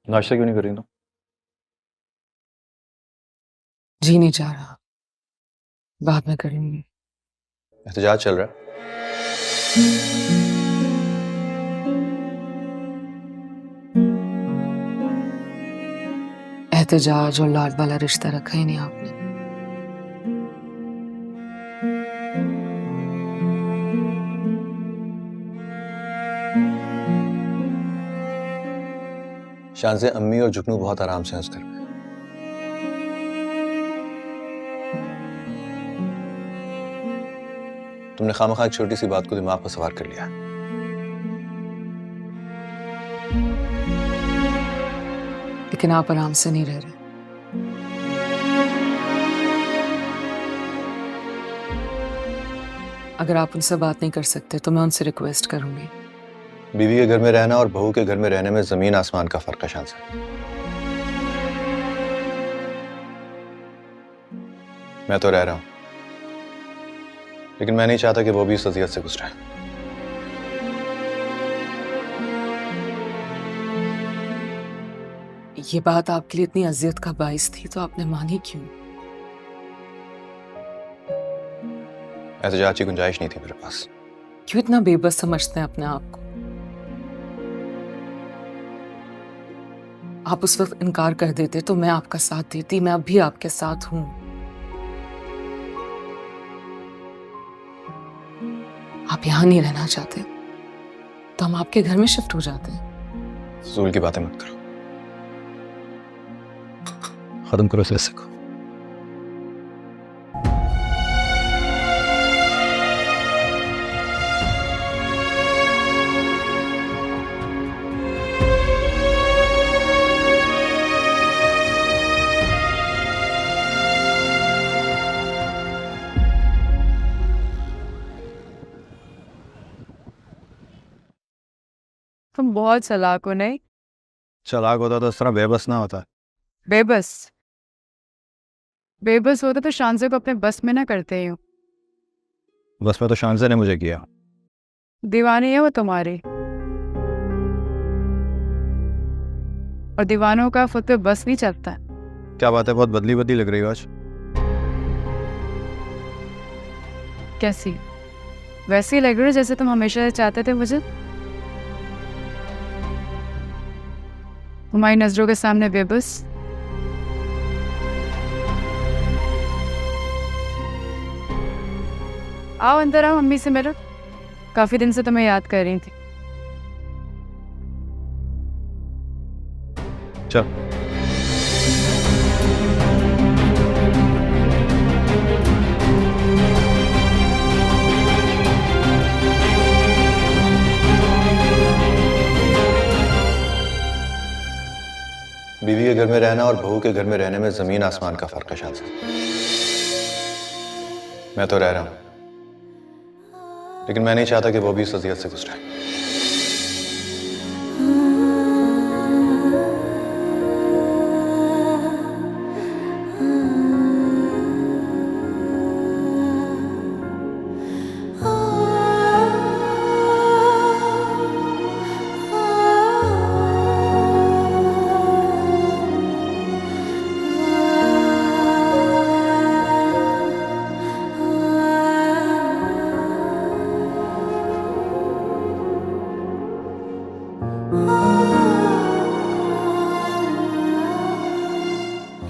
नाश्ता क्यों नहीं कर रही तुम? जी नहीं चाह रहा। बाद में करेंगे। एहतजाज चल रहा है। एहतजाज और लाड वाला रिश्ता रखा ही नहीं आपने। शान से अम्मी और जुगनू बहुत आराम से हैं उस घर में। तुमने खामखा एक छोटी सी बात को दिमाग पर सवार कर लिया। लेकिन आप आराम से नहीं रह रहे। अगर आप उनसे बात नहीं कर सकते तो मैं उनसे रिक्वेस्ट करूंगी। बीवी के घर में रहना और बहू के घर में रहने में जमीन आसमान का फर्क है शान से। मैं तो रह रहा हूं, लेकिन मैं नहीं चाहता कि वो भी इस अजियत से गुजरे। ये बात आपके लिए इतनी अजियत का बाइस थी तो आपने मानी क्यों? एहतजाज की गुंजाइश नहीं थी मेरे पास। क्यों इतना बेबस समझते हैं अपने आप को? आप उस वक्त इनकार कर देते तो मैं आपका साथ देती। मैं अब भी आपके साथ हूं। आप यहां नहीं रहना चाहते तो हम आपके घर में शिफ्ट हो जाते हैं। फजूल की बातें मत करो। खत्म करो इस रिश्ते को। तुम बहुत चालाक हो नहीं? चालाक होता तो इस तरह बेबस ना होता। बेबस बेबस होता तो शानजे को अपने बस में ना करते हो। बस में तो शानजे ने मुझे किया। दीवानी है वो तुम्हारी, और दीवानों का खुद पे बस नहीं चलता। क्या बात है, बहुत बदली बदली लग रही हो आज। कैसी? वैसे ही लग रही हो जैसे तुम हमेशा चाहते थे मुझे। तुम्हारी नजरों के सामने बेबस। आओ अंदर आओ, मम्मी से मिलो। काफी दिन से तुम्हें याद कर रही थी। चल। बीवी के घर में रहना और बहू के घर में रहने में जमीन आसमान का फर्क है शान से। मैं तो रह रहा हूं, लेकिन मैं नहीं चाहता कि वो भी इस अजियत से गुजरे।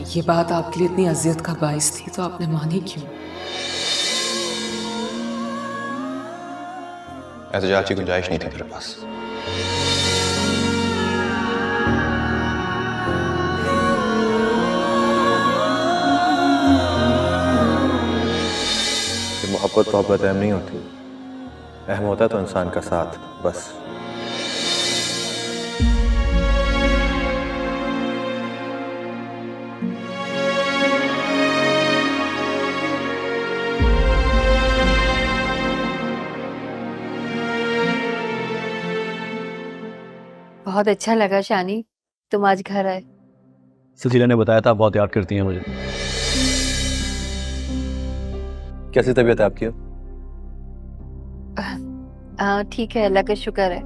ये बात आपके लिए इतनी अजियत का बाइस थी तो आपने मानी क्यों? एहतजाज की गुंजाइश नहीं थी मेरे पास। ये मोहब्बत मोहब्बत अहम नहीं होती। अहम होता है तो इंसान का साथ, बस। बहुत अच्छा लगा शानी, तुम आज घर आए। सुशीला ने बताया था, बहुत याद करती हैं मुझे। कैसी तबीयत है आपकी? हाँ ठीक है, अल्लाह का शुक्र है,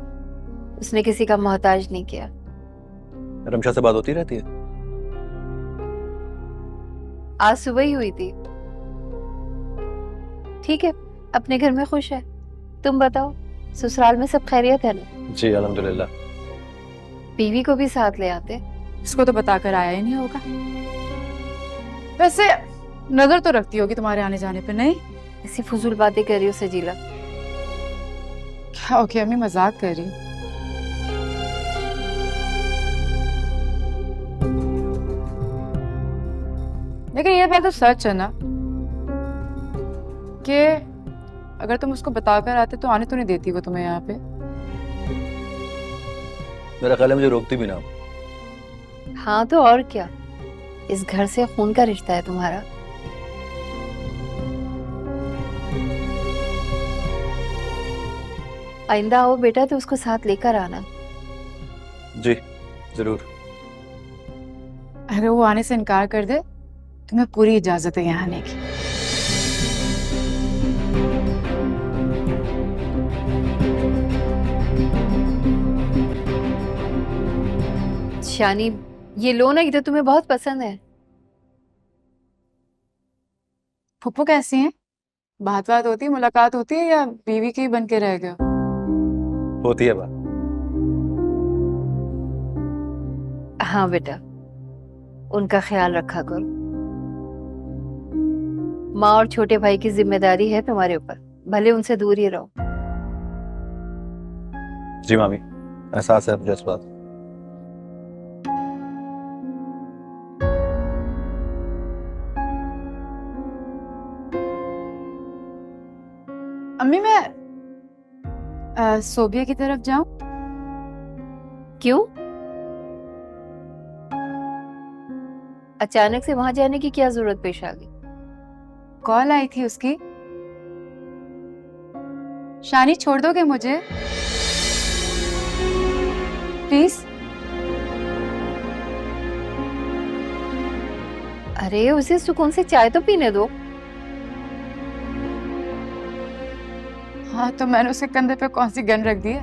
उसने किसी का मोहताज नहीं किया। रमशा से बात होती रहती है? आज सुबह ही हुई थी। ठीक है, अपने घर में खुश है। तुम बताओ, ससुराल में सब खैरियत है ना? जी अल्हम्दुलिल्लाह। बीवी को भी साथ ले आते। इसको तो बताकर आया ही नहीं होगा। वैसे नजर तो रखती होगी तुम्हारे आने जाने पे, नहीं? ऐसी फजूल बातें कर रही हो सजीला। क्या ओके अम्मी, मजाक कर रही हूँ। लेकिन ये बात तो सच है ना कि अगर तुम उसको बताकर आते तो आने तो नहीं देती वो तुम्हें यहाँ पे। मेरा ख्याल है मुझे रोकती भी ना। हाँ तो और क्या, इस घर से खून का रिश्ता है तुम्हारा। आइंदा आओ बेटा तो उसको साथ लेकर आना। जी जरूर। अगर वो आने से इनकार कर दे, तुम्हें पूरी इजाजत है यहाँ आने की। शानी, ये लो ना, ये तो तुम्हें बहुत पसंद है। फुप्पू कैसी हैं? बात होती है, मुलाकात होती है, या बीवी की बन के रह गए? होती है बात। हाँ बेटा, उनका ख्याल रखा करो। माँ और छोटे भाई की जिम्मेदारी है तुम्हारे ऊपर, भले उनसे दूर ही रहो। जी मामी, एहसास है मुझे इस बात। अम्मी मैं सोबिया की तरफ जाऊं? क्यों? अचानक से वहां जाने की क्या जरूरत पेश आ गई? कॉल आई थी उसकी। शानी छोड़ दोगे मुझे प्लीज? अरे उसे सुकून से चाय तो पीने दो। हाँ तो मैंने उसके कंधे पे कौन सी गन रख दी है?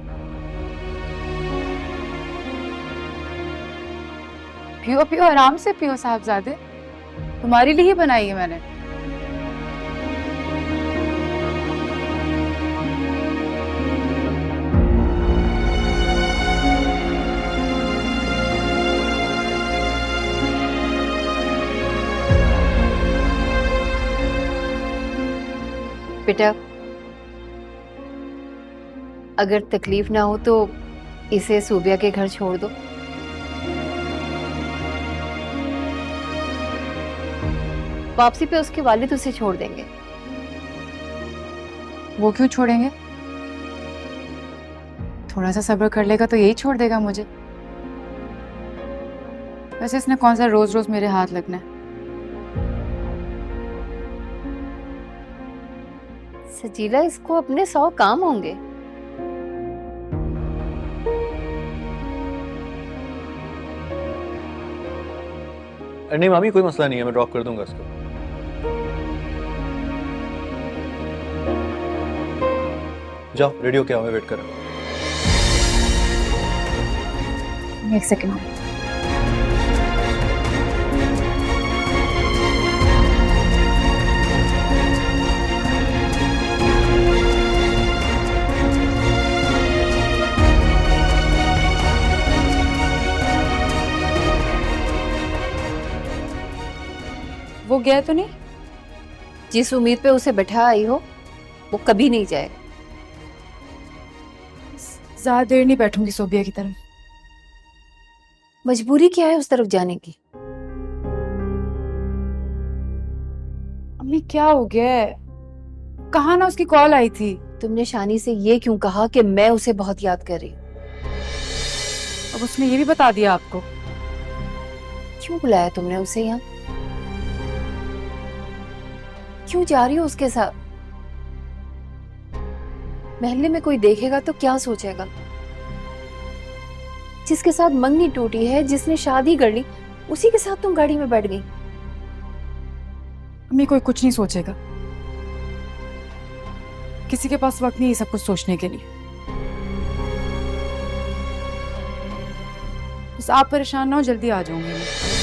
पियो पियो, आराम से पियो साहबजादे, तुम्हारे लिए ही बनाई है मैंने। बेटा, अगर तकलीफ ना हो तो इसे सूबिया के घर छोड़ दो। वापसी पे उसके वालिद उसे छोड़ देंगे। वो क्यों छोड़ेंगे? थोड़ा सा सब्र कर लेगा तो यही छोड़ देगा मुझे। वैसे इसने कौन सा रोज रोज मेरे हाथ लगना है? सजीला, इसको अपने 100 काम होंगे। नहीं मामी, कोई मसला नहीं है, मैं ड्रॉप कर दूंगा इसको। जाओ रेडी हो के आओ, मैं वेट कर रहा हूँ। एक सेकंड। वो गया तो नहीं? जिस उम्मीद पे उसे बैठा आई हो वो कभी नहीं जाएगा। ज्यादा देर नहीं बैठूंगी सोबिया की तरफ। मजबूरी क्या है उस तरफ जाने की? अम्मी क्या हो गया है? कहा ना उसकी कॉल आई थी। तुमने शानी से ये क्यों कहा कि मैं उसे बहुत याद कर रही हूँ? अब उसने ये भी बता दिया आपको? क्यों बुलाया तुमने उसे यहाँ? क्यों जा रही हो उसके साथ? महल्ले में कोई देखेगा तो क्या सोचेगा? जिसके साथ मंगनी टूटी है, जिसने शादी कर ली, उसी के साथ तुम गाड़ी में बैठ गई। अम्मी कोई कुछ नहीं सोचेगा, किसी के पास वक्त नहीं है सब कुछ सोचने के लिए। बस आप परेशान ना हो, जल्दी आ जाऊंगी मैं।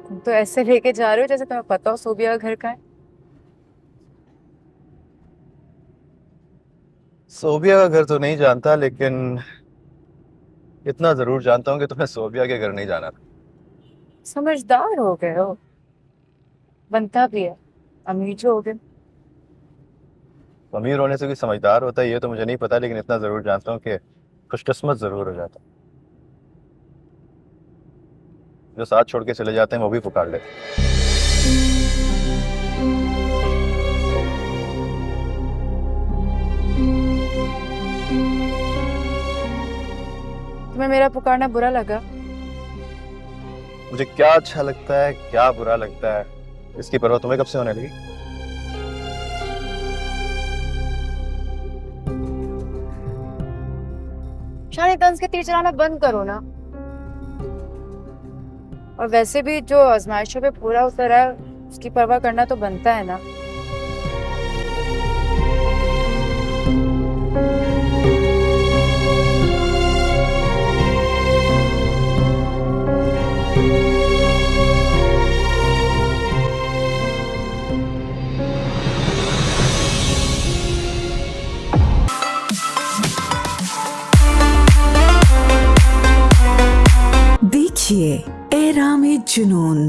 तुम तो ऐसे लेके जा रहे हो जैसे तुम्हें पता हो सोबिया का घर का है। सोबिया का घर तो नहीं जानता, लेकिन इतना जरूर जानता हूँ कि तुम्हें सोबिया के घर नहीं जाना था। समझदार हो गए हो, बनता भी है, अमीर जो हो गए। अमीर होने से कोई समझदार होता है ये तो मुझे नहीं पता, लेकिन इतना जरूर जानता हूँ कि खुशकिस्मत जरूर हो जाता। जो साथ छोड़ के चले जाते हैं वो भी पुकार लेते हैं। तुम्हें मेरा पुकारना बुरा लगा? मुझे क्या अच्छा लगता है क्या बुरा लगता है इसकी परवाह तुम्हें कब से होने लगी? शान तंज के तीर चलाना बंद करो ना। और वैसे भी जो आजमाइशों पे पूरा उतरा है उसकी परवाह करना तो बनता है ना। देखिए एरामे जुनून।